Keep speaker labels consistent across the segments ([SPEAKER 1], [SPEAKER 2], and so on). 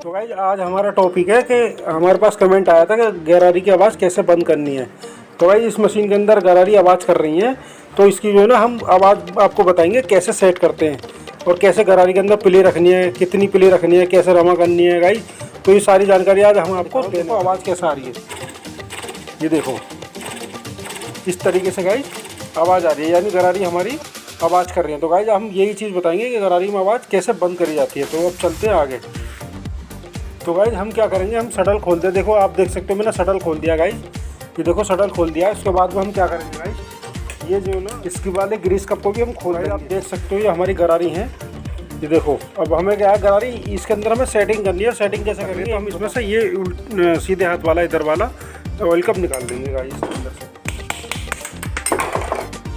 [SPEAKER 1] तो गाइस आज हमारा टॉपिक है कि हमारे पास कमेंट आया था कि गरारी की आवाज़ कैसे बंद करनी है। तो गाइस इस मशीन के अंदर गरारी आवाज़ कर रही है, तो इसकी जो है ना हम आवाज़ आपको बताएंगे कैसे सेट करते हैं और कैसे गरारी के अंदर प्ले रखनी है, कितनी प्ले रखनी है, कैसे रमा करनी है गाइस। तो ये सारी जानकारी आज हम आपको देखो आवाज़ कैसे आ रही है। ये देखो इस तरीके से गाइस आवाज़ आ रही है, यानी गरारी हमारी आवाज़ कर रही है। तो गाइस हम यही चीज़ बताएंगे कि गरारी में आवाज़ कैसे बंद करी जाती है। तो अब चलते हैं आगे। तो गाइज हम क्या करेंगे, हम शटल खोलते हैं। देखो आप देख सकते हो मैंने शटल खोल दिया गाइज, ये देखो शटल खोल दिया। उसके बाद में हम क्या करेंगे गाइज, ये जो ना इसके वाले ग्रीस कप को भी हम खोल देंगे। आप देख सकते हो ये हमारी गरारी है। ये देखो अब हमें क्या है, गरारी इसके अंदर हमें सेटिंग करनी है। सेटिंग कैसे करेंगे, हम इसमें से ये सीधे हाथ वाला इधर वाला ऑयल कप निकाल देंगे गाइज। इसके अंदर से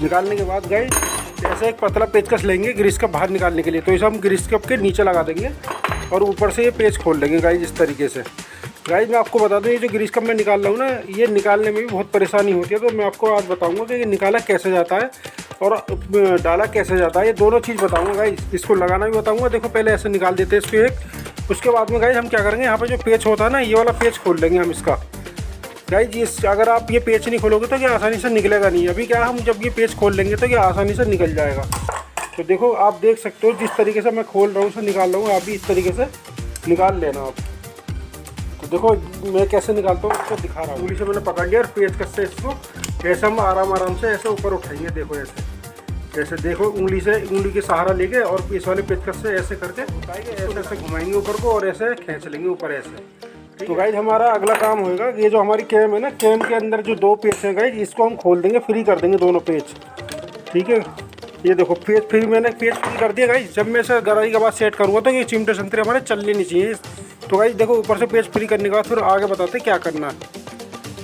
[SPEAKER 1] निकालने के बाद गाइज ऐसे एक पतला पेचकस लेंगे ग्रीस कप बाहर निकालने के लिए। तो इसे हम ग्रीस कप के नीचे लगा देंगे और ऊपर से ये पेच खोल लेंगे गाइज इस तरीके से। गाइज मैं आपको बता दूं, ये जो ग्रीस कप मैं निकाल रहा हूँ ना, ये निकालने में भी बहुत परेशानी होती है। तो मैं आपको आज बताऊंगा कि ये निकाला कैसे जाता है और डाला कैसे जाता है, ये दोनों चीज़ बताऊंगा गाइज। इसको लगाना भी बताऊंगा। देखो पहले ऐसे निकाल देते हैं इसको एक, उसके बाद में गाइज हम क्या करेंगे, यहाँ पर जो पेच होता है ना, ये वाला पेच खोल लेंगे हम इसका गाइज। ये अगर आप ये पेच नहीं खोलोगे तो ये आसानी से निकलेगा नहीं। अभी क्या हम जब ये पेच खोल लेंगे तो ये आसानी से निकल जाएगा। तो देखो आप देख सकते हो जिस तरीके से मैं खोल रहा हूँ उसे निकाल रहा हूँ, आप भी इस तरीके से निकाल लेना आप। तो देखो मैं कैसे निकालता हूँ उसको दिखा रहा हूँ। उंगली से मैंने पकड़ लिया और पेचकस से इसको ऐसे हम आराम से ऐसे ऊपर उठाएंगे। देखो ऐसे देखो उंगली के सहारा लेके और इस वाले पेचकस से ऐसे करके उठाएंगे, ऐसे घुमाएंगे ऊपर को और ऐसे खींच लेंगे ऊपर ऐसे। तो गाइज हमारा अगला काम होगा, ये जो हमारी कैम है ना, कैम के अंदर जो दो पेच है गाइज, इसको हम खोल देंगे, फ्री कर देंगे दोनों पेच। ठीक है, ये देखो पेच फ्री, मैंने पेच फ्री कर दिया गाइज। जब मैं इसे गरारी के बाद सेट करूँगा तो ये चिमटे संतरे हमारे चलने नहीं चाहिए। तो गाइज देखो ऊपर से पेच फ्री करने के बाद फिर आगे बताते क्या करना है।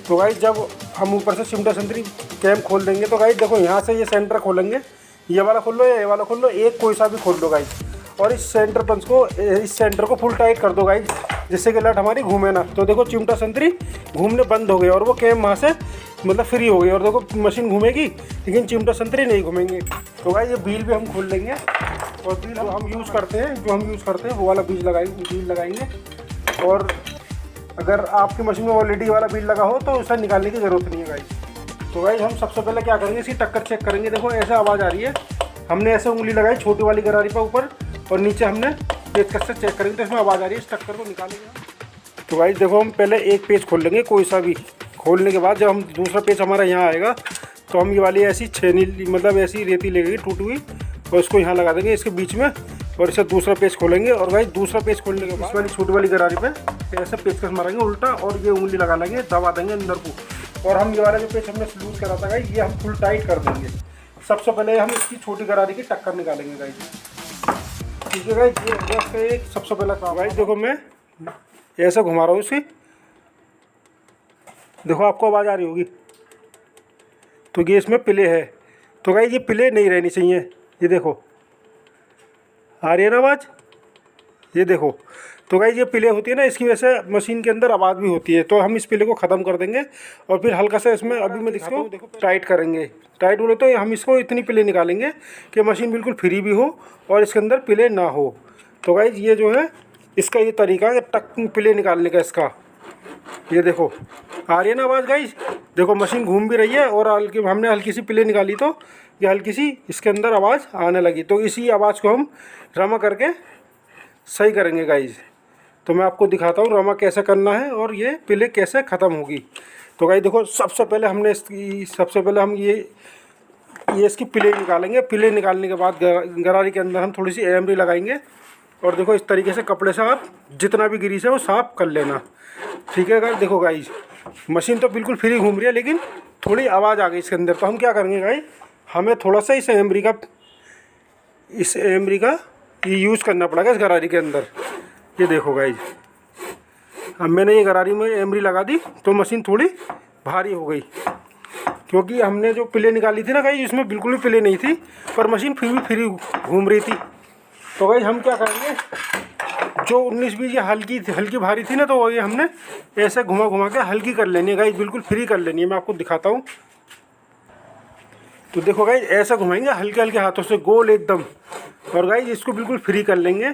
[SPEAKER 1] तो गाइज जब हम ऊपर से चिमटा संतरी कैम खोल देंगे तो गाइज देखो यहाँ से ये सेंटर खोलेंगे, ये वाला खोल लो या ये वाला खोल लो, एक कोई सा भी खोल लो गाइज। और इस सेंटर पंच को, इस सेंटर को फुल टाइट कर दो गाइज, जिससे कि लट हमारी घूमे ना। तो देखो चिमटा संतरी घूमने बंद हो गई और वो कैम वहाँ से मतलब फ्री हो गई। और देखो मशीन घूमेगी लेकिन चिमटा संतरी नहीं घूमेंगे। तो गाइस ये बील भी हम खोल लेंगे और बील जो हम यूज़ करते हैं वो वाला बील लगाएंगे। और अगर आपकी मशीन में ऑलरेडी वाला बील लगा हो तो उसे निकालने की ज़रूरत नहीं है गाइस। तो गाइस हम सबसे पहले क्या करेंगे, इसकी टक्कर चेक करेंगे। देखो ऐसे आवाज़ आ रही है, हमने ऐसे उंगली लगाई छोटी वाली गरारी पर ऊपर और नीचे हमने पेचकस से चेक करेंगे तो इसमें आवाज़ आ रही है, इस टक्कर को निकालेंगे। तो गाइस देखो हम पहले एक पेच खोल लेंगे कोई सा भी। खोलने के बाद जब हम दूसरा पेच हमारा यहाँ आएगा तो हम ये वाली ऐसी छेनी मतलब ऐसी रेती लगेगी टूटी हुई और इसको यहाँ लगा देंगे इसके बीच में और इसे दूसरा पेच खोलेंगे। और गाइस दूसरा पेच खोलने के बाद इस वाली छोटी वाली गरारी पे ऐसे पेचकस मारेंगे उल्टा और ये उंगली लगा लेंगे, दबा देंगे अंदर को। और हम ये वाला जो पेच हमने लूज करा था गाइस, ये हम फुल टाइट कर देंगे। सबसे पहले हम इसकी छोटी गरारी की टक्कर निकालेंगे गाइस। ठीक है गाइस, ये एक सबसे पहला काम। गाइस देखो मैं ऐसे घुमा रहा हूँ इसे, देखो आपको आवाज़ आ रही होगी। तो ये इसमें प्ले है। तो गाइस ये प्ले नहीं रहनी चाहिए। ये देखो आ रही है ना आवाज़, ये देखो। तो गाइस ये प्ले होती है ना, इसकी वजह से मशीन के अंदर आवाज़ भी होती है। तो हम इस प्ले को ख़त्म कर देंगे और फिर हल्का सा इसमें अभी मैं दिखाता हूँ, देखो टाइट करेंगे। टाइट बोले तो हम इसको इतनी प्ले निकालेंगे कि मशीन बिल्कुल फ्री भी हो और इसके अंदर प्ले ना हो। तो गाइस ये जो है इसका ये तरीका है टक प्ले निकालने का इसका। ये देखो आ रही है ना आवाज़ गाइस, देखो मशीन घूम भी रही है और हमने हल्की सी प्ले निकाली तो ये हल्की सी इसके अंदर आवाज़ आने लगी। तो इसी आवाज़ को हम रमा करके सही करेंगे गाइस। तो मैं आपको दिखाता हूँ रमा कैसे करना है और ये प्ले कैसे ख़त्म होगी। तो गाइस देखो सबसे पहले हम ये इसकी प्ले निकालेंगे। प्ले निकालने के बाद गरारी के अंदर हम थोड़ी सी एमरी लगाएंगे और देखो इस तरीके से कपड़े से आप जितना भी ग्रीस है वो साफ़ कर लेना। ठीक है गाइस, देखो गाइस मशीन तो बिल्कुल फ्री घूम रही है लेकिन थोड़ी आवाज़ आ गई इसके अंदर। तो हम क्या करेंगे गाइस, हमें थोड़ा सा इस एमरी का ये यूज़ करना पड़ेगा इस गरारी के अंदर। ये देखो गाइस, अब मैंने ये गरारी में एमरी लगा दी तो मशीन थोड़ी भारी हो गई, क्योंकि हमने जो प्ले निकाली थी ना गाइस इसमें बिल्कुल भी प्ले नहीं थी पर मशीन फिर भी फ्री घूम रही थी। तो गाइस हम क्या करेंगे, जो 19-20 ये हल्की भारी थी ना, तो ये हमने ऐसे घुमा के हल्की कर लेनी है गाइस, बिल्कुल फ्री कर लेनी है। मैं आपको दिखाता हूँ। तो देखो गाइज ऐसा घुमाएंगे हल्के हल्के हाथों से गोल एकदम, और गाइज इसको बिल्कुल फ्री कर लेंगे।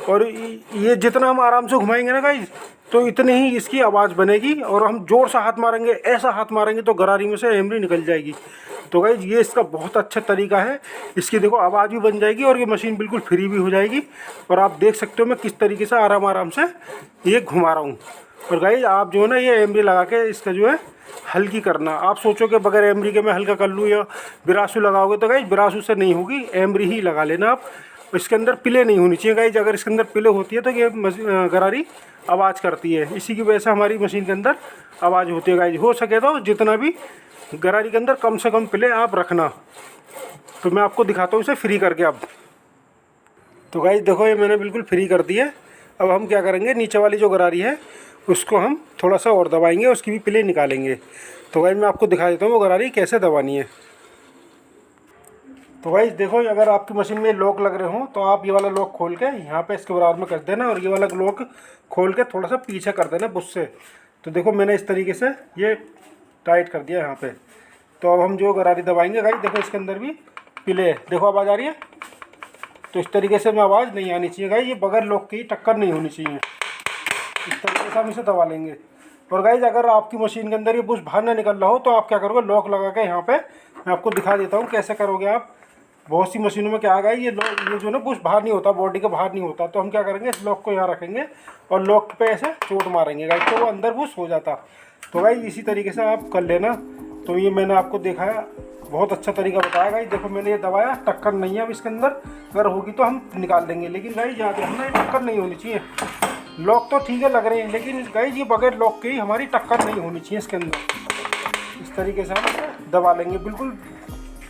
[SPEAKER 1] और ये जितना हम आराम से घुमाएंगे ना गाइज, तो इतनी ही इसकी आवाज़ बनेगी। और हम जोर से हाथ मारेंगे, ऐसा हाथ मारेंगे तो गरारी में से एमरी निकल जाएगी। तो गाइज ये इसका बहुत अच्छा तरीका है। इसकी देखो आवाज़ भी बन जाएगी और ये मशीन बिल्कुल फ्री भी हो जाएगी। और आप देख सकते हो मैं किस तरीके से आराम आराम से ये घुमा रहा हूँ। और गाइज आप जो है ना ये एमरी लगा के इसका जो है हल्की करना। आप सोचो कि बगैर एमरी के मैं हल्का कर लूँ या बिरासू लगाओगे, तो गाइज बिरासू से नहीं होगी, एमरी ही लगा लेना आप। इसके अंदर पिले नहीं होनी चाहिए गाइज, अगर इसके अंदर पिले होती है तो ये गरारी आवाज़ करती है। इसी की वजह से हमारी मशीन के अंदर आवाज़ होती है गाइज। हो सके तो जितना भी गरारी के अंदर कम से कम पिले आप रखना। तो मैं आपको दिखाता हूँ इसे फ्री करके अब। तो गाइज देखो ये मैंने बिल्कुल फ्री कर दी है। अब हम क्या करेंगे, नीचे वाली जो गरारी है उसको हम थोड़ा सा और दबाएंगे, उसकी भी पिले निकालेंगे। तो गाइज मैं आपको दिखा देता हूँ वो गरारी कैसे दबानी है। तो गाइज देखो अगर आपकी मशीन में लॉक लग रहे हो तो आप ये वाला लॉक खोल के यहाँ पे इसके बराबर में कर देना, और ये वाला लॉक खोल के थोड़ा सा पीछे कर देना बुश से। तो देखो मैंने इस तरीके से ये टाइट कर दिया यहाँ पे। तो अब हम जो गरारी दबाएंगे गाइज देखो इसके अंदर भी पिले, देखो आवाज़ आ रही है। तो इस तरीके से में आवाज़ नहीं आनी चाहिए गाइज, ये बगैर लॉक की टक्कर नहीं होनी चाहिए। इस तरीके से हम इसे दबा लेंगे। और गाइज अगर आपकी मशीन के अंदर ये बुश बाहर ना निकल रहा हो तो आप क्या करोगे, लॉक लगा के यहाँ पे मैं आपको दिखा देता हूँ कैसे करोगे आप। बहुत सी मशीनों में क्या आ गया ये जो ना बुश बाहर नहीं होता, बॉडी के बाहर नहीं होता। तो हम क्या करेंगे, इस लॉक को यहाँ रखेंगे और लॉक पे ऐसे चोट मारेंगे गाइज, तो वो अंदर बुश हो जाता। तो गाइज इसी तरीके से आप कर लेना। तो ये मैंने आपको दिखाया, बहुत अच्छा तरीका बताया गाइज। देखो मैंने ये दबाया, टक्कर नहीं है अब इसके अंदर, अगर होगी तो हम निकाल देंगे। लेकिन गाइज यहाँ पे हमें टक्कर नहीं होनी चाहिए। लॉक तो ठीक है लग रहे हैं, लेकिन गाइज ये बगैर लॉक के ही हमारी टक्कर नहीं होनी चाहिए इसके अंदर। इस तरीके से हम इसे दबा लेंगे बिल्कुल।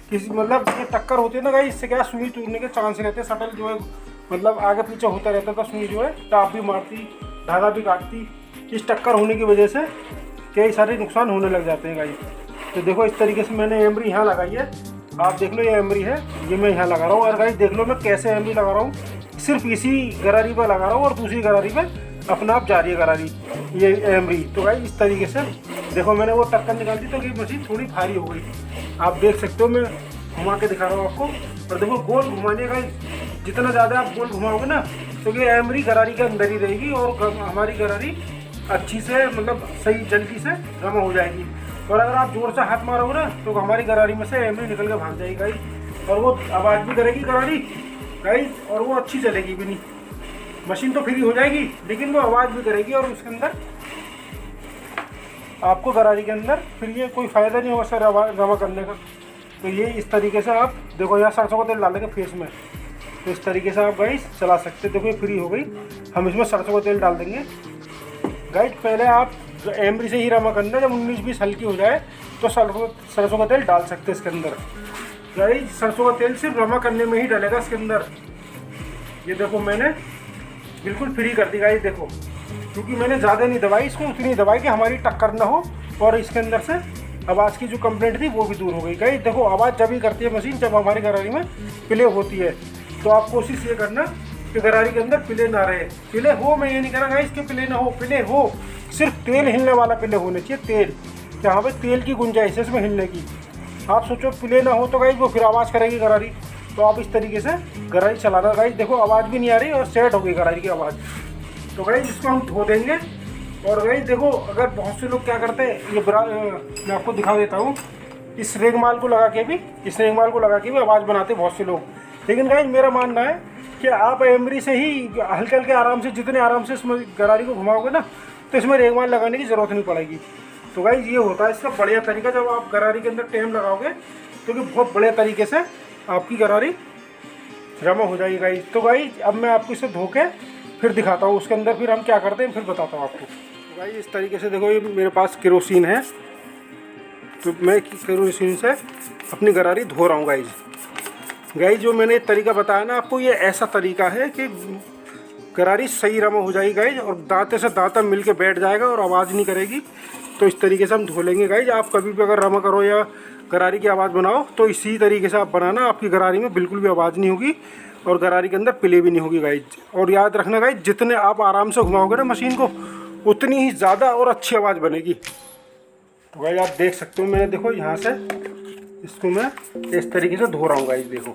[SPEAKER 1] किसी मतलब ये टक्कर होती है ना गाइज, इससे क्या सुई टूटने के चांस रहते हैं। शटल जो है मतलब आगे पीछे होता रहता था, सुई जो है टाप भी मारती, धागा भी काटती। इस टक्कर होने की वजह से कई सारे नुकसान होने लग जाते हैं गाइज। तो देखो इस तरीके से मैंने एमरी यहाँ लगाई है, आप देख लो ये एमरी है, ये मैं यहाँ लगा रहा हूँ। और गाइज देख लो मैं कैसे एमरी लगा रहा हूँ, सिर्फ इसी गरारी पर लगा रहा हूँ और दूसरी गरारी पे अपना आप जा रही है गरारी ये एमरी। तो गाइज इस तरीके से देखो मैंने वो टक्कर निकाल दी तो ये मशीन थोड़ी भारी हो गई। आप देख सकते हो मैं घुमा के दिखा रहा हूँ आपको। और देखो गोल घुमाने का, जितना ज़्यादा आप गोल घुमाओगे ना तो ये एमरी गरारी के अंदर ही रहेगी और हमारी गरारी अच्छी से मतलब सही जल्दी से जमा हो जाएगी। और अगर आप जोर से हाथ मारोगे ना तो हमारी गरारी में से एमरी निकल के भाग जाएगी गाइज, और वो आवाज़ भी करेगी गरारी गाइज, और वो अच्छी चलेगी भी नहीं। मशीन तो फ्री हो जाएगी लेकिन वो आवाज़ भी करेगी, और उसके अंदर आपको गरारी के अंदर फिर ये कोई फ़ायदा नहीं होगा सर जमा करने का। तो ये इस तरीके से आप देखो यहाँ सरसों का तेल डालेंगे फेस में, तो इस तरीके से आप गाइस चला सकते। देखो ये फ्री हो गई, हम इसमें सरसों का तेल डाल देंगे गाइस। पहले आप एमरी से ही रमा करना, जब 19-20 हल्की हो जाए तो सरसों का तेल डाल सकते हैं इसके अंदर गाइस। सरसों का तेल सिर्फ रमा करने में ही डालेगा इसके अंदर। ये देखो मैंने बिल्कुल फ्री कर दी गाइस, देखो क्योंकि मैंने ज़्यादा नहीं दबाई इसको, उतनी दबाई कि हमारी टक्कर ना हो और इसके अंदर से आवाज़ की जो कंप्लेंट थी वो भी दूर हो गई गाइस। देखो आवाज़ जब ही करती है मशीन जब हमारी गरारी में पिले होती है। तो आप कोशिश ये करना कि गरारी के अंदर पिले ना रहे। पिले हो, मैं ये नहीं कह रहा गाइस कि पिले ना हो, पिले हो, सिर्फ तेल हिलने वाला पिले होने चाहिए। तेल, जहाँ पर तेल की गुंजाइश है इसमें हिलने की। आप सोचो पिले ना हो तो गाइस वो फिर आवाज़ करेगी गरारी। तो आप इस तरीके से गरारी चलाना गाइस। देखो आवाज़ भी नहीं आ रही और सेट हो गई गरारी की आवाज़। तो गाइस इसको हम धो देंगे। और गाइस देखो अगर बहुत से लोग क्या करते हैं, ये मैं आपको दिखा देता हूँ, इस रेगमाल को लगा के भी आवाज़ बनाते हैं बहुत से लोग। लेकिन गाइस मेरा मानना है कि आप एमरी से ही हल्के हल्के आराम से, जितने आराम से इसमें गरारी को घुमाओगे ना तो इसमें रेगमाल लगाने की ज़रूरत नहीं पड़ेगी। तो गाइस ये होता है इसका बढ़िया तरीका, जब आप गरारी के अंदर टेम लगाओगे तो कि बहुत बढ़िया तरीके से आपकी गरारी जमा हो जाएगी गाइस। तो गाइस अब मैं आपको इसे धो के फिर दिखाता हूँ, उसके अंदर फिर हम क्या करते हैं फिर बताता हूँ आपको। तो गाइस इस तरीके से देखो ये मेरे पास केरोसिन है, तो मैं केरोसिन से अपनी गरारी धो रहा हूँ गाइस। जो मैंने तरीका बताया ना आपको, ये ऐसा तरीका है कि गरारी सही रमा हो जाएगी गाइस, और दांते से दांता मिल के बैठ जाएगा और आवाज़ नहीं करेगी। तो इस तरीके से हम धो लेंगे गाइस। आप कभी भी अगर रमा करो या गरारी की आवाज़ बनाओ तो इसी तरीके से आप बनाना, आपकी गरारी में बिल्कुल भी आवाज़ नहीं होगी और गरारी के अंदर पिले भी नहीं होगी गाइस। और याद रखना गाइस, जितने आप आराम से घुमाओगे ना मशीन को उतनी ही ज़्यादा और अच्छी आवाज़ बनेगी। तो गाइस आप देख सकते हो मैंने देखो यहाँ से इसको मैं इस तरीके से धो रहा हूँ गाइस। देखो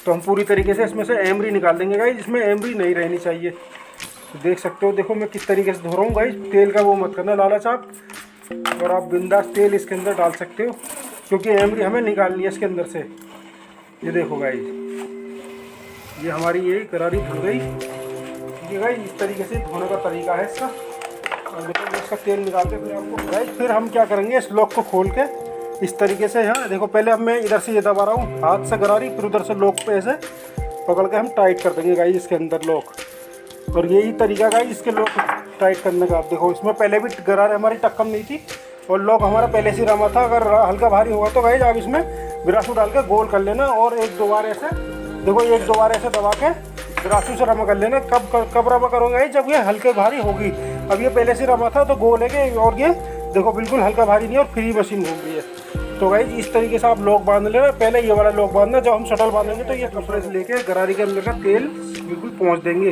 [SPEAKER 1] तो हम पूरी तरीके से इसमें से एमरी निकाल देंगे गाइस, इसमें एमरी नहीं रहनी चाहिए। तो देख सकते हो, देखो मैं किस तरीके से धो रहा हूँ गाइस। तेल का वो मत करना लालच आप, और आप बिंदास तेल इसके अंदर डाल सकते हो, क्योंकि एमरी हमें निकालनी है इसके अंदर से। ये देखो गाइस, ये हमारी ये करारी धुल गई। ठीक है गाइस, इस तरीके से धोने का तरीका है इसका। और देखो मैं इसका तेल निकाल के फिर आपको गाइस, फिर हम क्या करेंगे, इस लॉक को खोल के इस तरीके से, यहाँ देखो पहले अब मैं इधर से ये दबा रहा हूँ हाथ से गरारी, फिर उधर से लॉक पे ऐसे पकड़ के हम टाइट कर देंगे गाइस इसके अंदर लॉक। और यही तरीका गाइस इसके लॉक टाइट करने का। आप देखो इसमें पहले भी गरारी हमारी टक्कम नहीं थी और लॉक हमारा पहले से रमा था। अगर हल्का भारी होगा तो गाइस आप इसमें ब्रासू डाल के गोल कर लेना, और एक दो बार ऐसे देखो, एक दो बार ऐसे दबा के ब्रासू से रमा कर लेना। कब रमा करोगे जब ये हल्के भारी होगी। अब ये पहले से रमा था तो गोल है कि, और ये देखो बिल्कुल हल्का भारी नहीं और फ्री मशीन घूम रही है। तो गाइस इस तरीके से आप लॉक बांध लेना। पहले ये वाला लॉक बांधना, जब हम शटल बांधेंगे तो ये कपड़े से लेके गरारी के अंदर का तेल बिल्कुल पहुंच देंगे।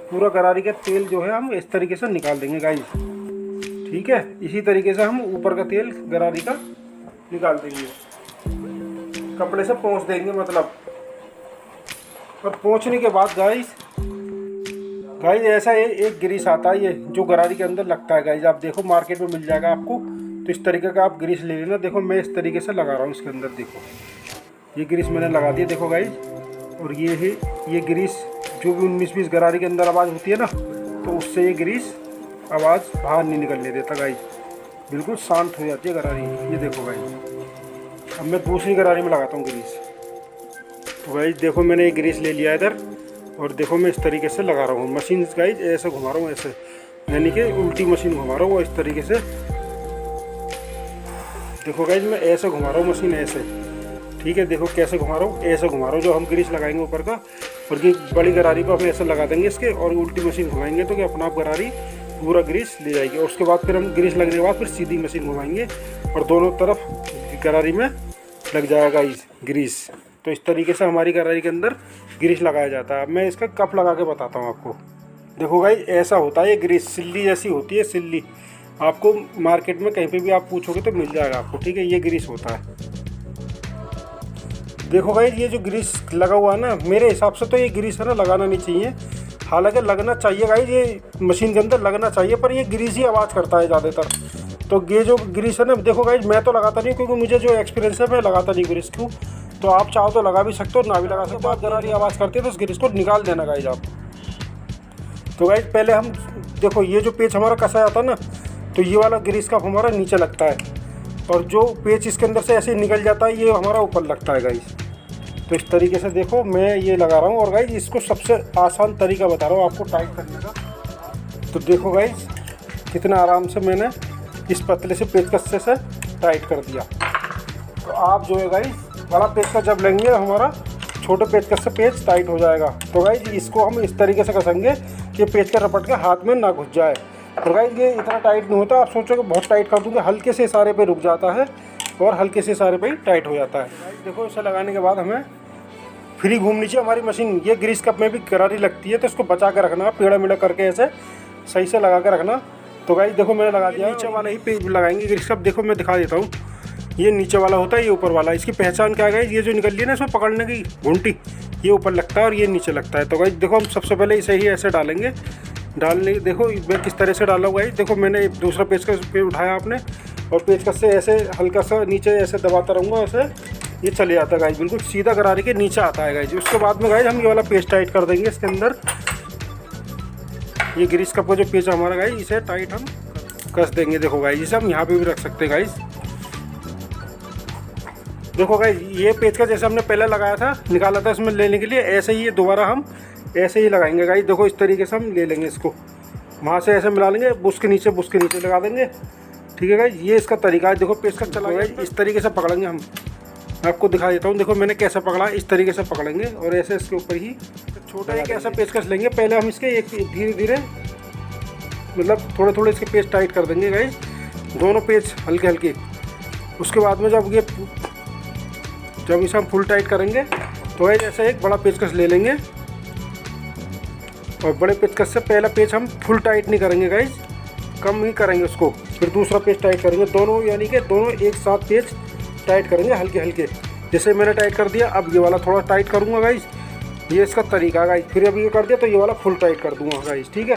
[SPEAKER 1] पूरा गरारी का तेल जो है हम इस तरीके से निकाल देंगे गाइस। ठीक है, इसी तरीके से हम ऊपर का तेल गरारी का निकाल देंगे, कपड़े से पहुंच देंगे मतलब। और पहुंचने के बाद गाइस ऐसा एक ग्रीस आता है, ये जो गरारी के अंदर लगता है गाइस। आप देखो मार्केट में मिल जाएगा आपको, तो इस तरीके का आप ग्रीस ले लेना। देखो मैं इस तरीके से लगा रहा हूँ इसके अंदर, देखो ये ग्रीस मैंने लगा दिया देखो गाइस। और ये है ये ग्रीस, जो भी 19-20 गरारी के अंदर आवाज़ होती है ना, तो उससे ये ग्रीस आवाज़ बाहर नहीं निकलने देता गाइस, बिल्कुल शांत हो जाती है गरारी। ये देखो गाइस, अब मैं दूसरी गरारी में लगाता हूँ ग्रीस। तो गाइस देखो मैंने एक ग्रीस ले लिया इधर, और देखो मैं इस तरीके से लगा रहा हूँ मशीन गाइस, ऐसे घुमा रहा हूँ ऐसे, यानी कि उल्टी मशीन घुमा रहा हूँ इस तरीके से। देखो गाइस मैं ऐसे घुमा रहा हूँ मशीन ऐसे। ठीक है, देखो कैसे घुमा रहा हूँ, ऐसे घुमा रहा हूँ। जो हम ग्रीस लगाएंगे ऊपर का, और ये बड़ी गरारी को हम ऐसे लगा देंगे इसके, और उल्टी मशीन घुमाएंगे तो कि अपना आप गरारी पूरा ग्रीस ले जाएगी। और उसके बाद फिर हम ग्रीस लगने के बाद फिर सीधी मशीन घुमाएंगे और दोनों तरफ गरारी में लग जाएगा ग्रीस। तो इस तरीके से हमारी गरारी के अंदर ग्रीस लगाया जाता है। अब मैं इसका कप लगा के बताता हूँ आपको। देखो गाइस ऐसा होता है, ये ग्रीस सिल्ली जैसी होती है, सिल्ली। आपको मार्केट में कहीं पे भी आप पूछोगे तो मिल जाएगा आपको। ठीक है, ये ग्रीस होता है। देखो गाइस ये जो ग्रीस लगा हुआ है ना, मेरे हिसाब से तो ये ग्रीस है ना लगाना नहीं चाहिए। हालांकि लगना चाहिए गाइस, ये मशीन के अंदर लगना चाहिए, पर ये ग्रीस ही आवाज़ करता है ज़्यादातर। तो ये जो ग्रीस है ना, देखो गाइस मैं तो लगाता नहीं, क्योंकि मुझे जो एक्सपीरियंस है मैं लगाता नहीं ग्रीस को। तो आप चाहो तो लगा भी सकते हो, ना भी लगा सकते हो। आप गरारी आवाज़ करते हो तो उस ग्रीस को निकाल देना गाइस आप। तो गाइस पहले हम देखो, ये जो पेच हमारा कसा जाता है ना, तो ये वाला ग्रीस कप हमारा नीचे लगता है, और जो पेच इसके अंदर से ऐसे निकल जाता है ये हमारा ऊपर लगता है गाइस। तो इस तरीके से देखो मैं ये लगा रहा हूँ। और गाइस इसको सबसे आसान तरीका बता रहा हूँ आपको टाइट करने का। तो देखो गाइस कितना आराम से मैंने इस पतले से पेचकस से टाइट कर दिया। तो आप जो है गाइस बड़ा पेचकस जब लेंगे हमारा छोटे पेचकस से पेच टाइट हो जाएगा। तो गाइस इसको हम इस तरीके से कसेंगे कि पेच का रपट के हाथ में ना घुस जाए। तो गाइस ये इतना टाइट नहीं होता, आप सोचोगे बहुत टाइट कर दूँगे, हल्के से इशारे पे रुक जाता है और हल्के से इशारे पे ही टाइट हो जाता है। गाइस देखो इसे लगाने के बाद हमें फ्री घूमनी चाहिए हमारी मशीन। ये ग्रीस कप में भी गरारी लगती है, तो इसको बचा के रखना, पेड़ा मेड़ा करके ऐसे सही से लगा के रखना। तो गाइस देखो मैंने लगा दिया। नीचे वाला ही पे लगाएंगे ग्रीस कप। देखो मैं दिखा देता हूँ, ये नीचे वाला होता है, ये ऊपर वाला। इसकी पहचान क्या है गाइस, ये जो निकल रही है ना इसमें पकड़ने की घुंटी, ये ऊपर लगता है और ये नीचे लगता है। तो गाइस देखो हम सबसे पहले इसे ही ऐसे डालेंगे। डालने देखो मैं किस तरह से डाला हुआ है। देखो मैंने दूसरा पेचकस पे उठाया आपने, और पेचकस से ऐसे हल्का सा नीचे ऐसे दबाता रहूँगा, ऐसे ये चले जाता है गाइस, बिल्कुल सीधा गरारी के नीचे आता है गाइस। उसके बाद में गाइस हम ये वाला पेच टाइट कर देंगे इसके अंदर। ये ग्रीस कप का जो पेच हमारा गाइस, इसे टाइट हम कस देंगे। देखो गाइस इसे हम यहाँ पे भी रख सकते हैं गाइस। देखो गाइस ये पेच का जैसे हमने पहले लगाया था, निकाला था इसमें लेने के लिए, ऐसे ही ये दोबारा हम ऐसे ही लगाएंगे गाइस। देखो इस तरीके से हम ले लेंगे इसको, वहाँ से ऐसे मिला लेंगे, बुश के नीचे लगा देंगे। ठीक है गाइस, ये इसका तरीका है। देखो पेच का चला गाइस, इस तरीके से पकड़ेंगे हम। मैं आपको दिखा देता हूँ, देखो मैंने कैसे पकड़ा, इस तरीके से पकड़ेंगे और ऐसे इसके ऊपर ही छोटा एक ऐसा पेचकस लेंगे। पहले हम इसके एक धीरे धीरे मतलब थोड़े थोड़े इसके पेच टाइट कर देंगे गाइस, दोनों पेच हल्के हल्के। उसके बाद में जब इसे हम फुल टाइट करेंगे तो गाइस ऐसा एक बड़ा पेचकस ले लेंगे, और बड़े पेचकस से पहला पेच हम फुल टाइट नहीं करेंगे गाइस, कम ही करेंगे उसको, फिर दूसरा पेच टाइट करेंगे। दोनों यानी कि दोनों एक साथ पेच टाइट करेंगे हल्के हल्के। जैसे मैंने टाइट कर दिया, अब ये वाला थोड़ा टाइट करूँगा गाइस, ये इसका तरीका गाइस। फिर अब ये कर दिया तो ये वाला फुल टाइट कर दूँगा गाइस, ठीक है।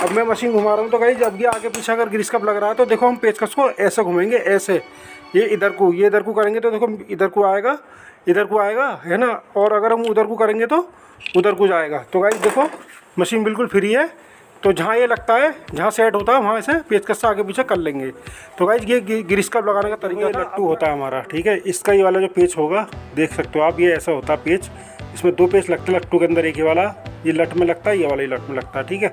[SPEAKER 1] अब मैं मशीन घुमा रहा हूँ तो गाइस अब ये आगे पीछे अगर ग्रीस कप लग रहा है तो देखो हम पेचकस को ऐसे घुमाएंगे, ऐसे ये इधर को करेंगे तो देखो इधर को आएगा है ना, और अगर हम उधर को करेंगे तो उधर को जाएगा। तो गाइस देखो मशीन बिल्कुल फ्री है, तो जहाँ ये लगता है, जहाँ सेट होता है वहाँ से पेचकस से आगे पीछे कर लेंगे। तो गाइस ये ग्रीस कप लगाने का तरीका लट्टू होता है हमारा, ठीक है। इसका ये वाला जो पेच होगा देख सकते हो आप, ये ऐसा होता है पेच। इसमें 2 पेच लगते हैं लट्टू के अंदर, एक ही वाला ये लट में लगता है, ये वाला ही लट में लगता है, ठीक है।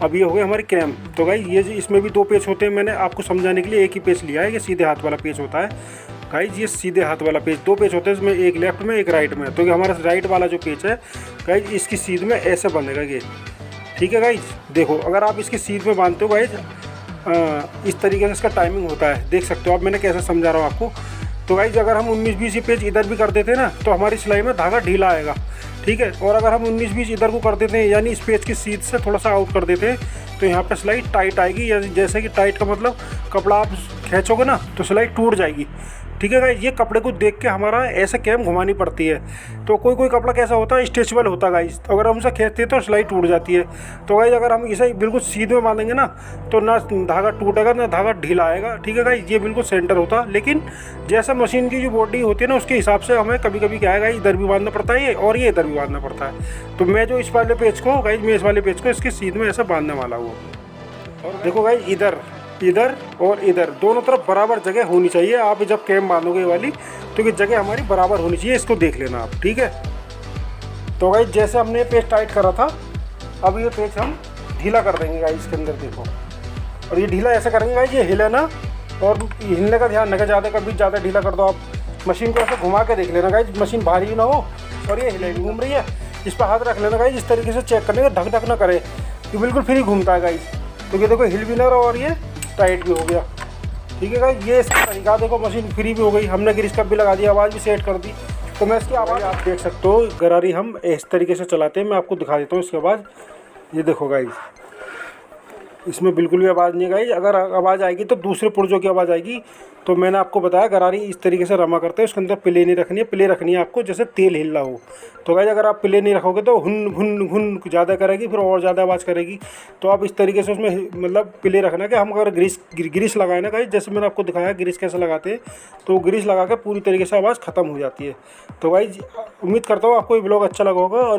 [SPEAKER 1] अब ये हो गई हमारी कैम। तो गाइस ये इसमें भी 2 पेच होते हैं, मैंने आपको समझाने के लिए एक ही पेच लिया है, ये सीधे हाथ वाला पेच होता है गाइस। ये सीधे हाथ वाला पेच 2 पेच होते हैं, इसमें एक लेफ्ट में एक राइट में। तो ये हमारा राइट वाला जो पेच है गाइस, इसकी सीध में ऐसे बंधेगा ये, ठीक है गाइस। देखो अगर आप इसकी सीध में बांधते हो गाइस, इस तरीके से इसका टाइमिंग होता है, देख सकते हो आप, मैंने कैसे समझा रहा हूँ आपको। तो गाइस अगर हम 19-20 पेज इधर भी कर देते हैं ना तो हमारी सिलाई में धागा ढीला आएगा, ठीक है। और अगर हम 19-20 इधर को कर देते हैं, यानी इस पेज की सीध से थोड़ा सा आउट कर देते हैं, तो यहाँ पे सिलाई टाइट आएगी। जैसे कि टाइट का मतलब कपड़ा आप खींचोगे ना तो सिलाई टूट जाएगी, ठीक है गाइस। ये कपड़े को देख के हमारा ऐसे कैम घुमानी पड़ती है। तो कोई कपड़ा कैसा होता है, स्ट्रेचेबल होता है गाइस, तो अगर हम उसे खींचते हैं तो सिलाई टूट जाती है। तो गाइस अगर हम इसे बिल्कुल सीधे में बांधेंगे ना तो ना धागा टूटेगा ना धागा ढीला आएगा, ठीक है गाइस। ये बिल्कुल सेंटर होता है, लेकिन जैसे मशीन की जो बॉडी होती है ना उसके हिसाब से हमें कभी कभी क्या है गाइस, इधर भी बांधना पड़ता है ये, और ये इधर भी बांधना पड़ता है। तो मैं जो इस वाले पेज को गाइस, मैं इस वाले पेज को इसकी सीध में ऐसे बांधने वाला हूँ। और देखो गाइस इधर और इधर दोनों तरफ बराबर जगह होनी चाहिए। आप जब कैम बांधोगे वाली तो ये जगह हमारी बराबर होनी चाहिए, इसको देख लेना आप, ठीक है। तो गाइस जैसे हमने पेज टाइट करा था, अब ये पेज हम ढीला कर देंगे गाइस इसके अंदर, देखो। और ये ढीला ऐसे करेंगे गाइस, ये हिले ना, और हिलने का ध्यान रखें, कभी ज़्यादा ढीला कर दो आप। मशीन को ऐसे घुमा के देख लेना गाइस, मशीन भारी ना हो और ये हिले घूम रही है, इस पर हाथ रख लेना गाइस, इस तरीके से चेक करने का, ढक ना करे, ये बिल्कुल फ्री घूमता है गाइस। तो ये देखो हिल भी ना रहा और ये टाइट भी हो गया, ठीक है गाइस। ये इसका तरीका देखो, मशीन फ्री भी हो गई, हमने ग्रीस कप भी लगा दिया, आवाज़ भी सेट कर दी। तो मैं इसकी आवाज़ आप देख सकते हो, गरारी हम इस तरीके से चलाते हैं, मैं आपको दिखा देता हूँ इसके बाद। ये देखो गाइस, इसमें बिल्कुल भी आवाज़ नहीं गाइस। अगर आवाज़ आएगी तो दूसरे पुर्जों की आवाज़ आएगी। तो मैंने आपको बताया गरारी इस तरीके से रमा करते हैं, उसके अंदर प्ले नहीं रखनी है, प्ले रखनी है आपको जैसे तेल हिल रहा हो। तो गाइस अगर आप प्ले नहीं रखोगे तो हुन हुन हुन ज़्यादा करेगी, फिर और ज़्यादा आवाज़ करेगी। तो आप इस तरीके से उसमें मतलब प्ले रखना कि हम अगर ग्रीस लगाए ना गाइस, जैसे मैंने आपको दिखाया ग्रीस कैसे लगाते हैं, तो ग्रीस लगा के पूरी तरीके से आवाज़ ख़त्म हो जाती है। तो गाइस उम्मीद करता हूँ आपको ये ब्लॉग अच्छा लगा होगा, और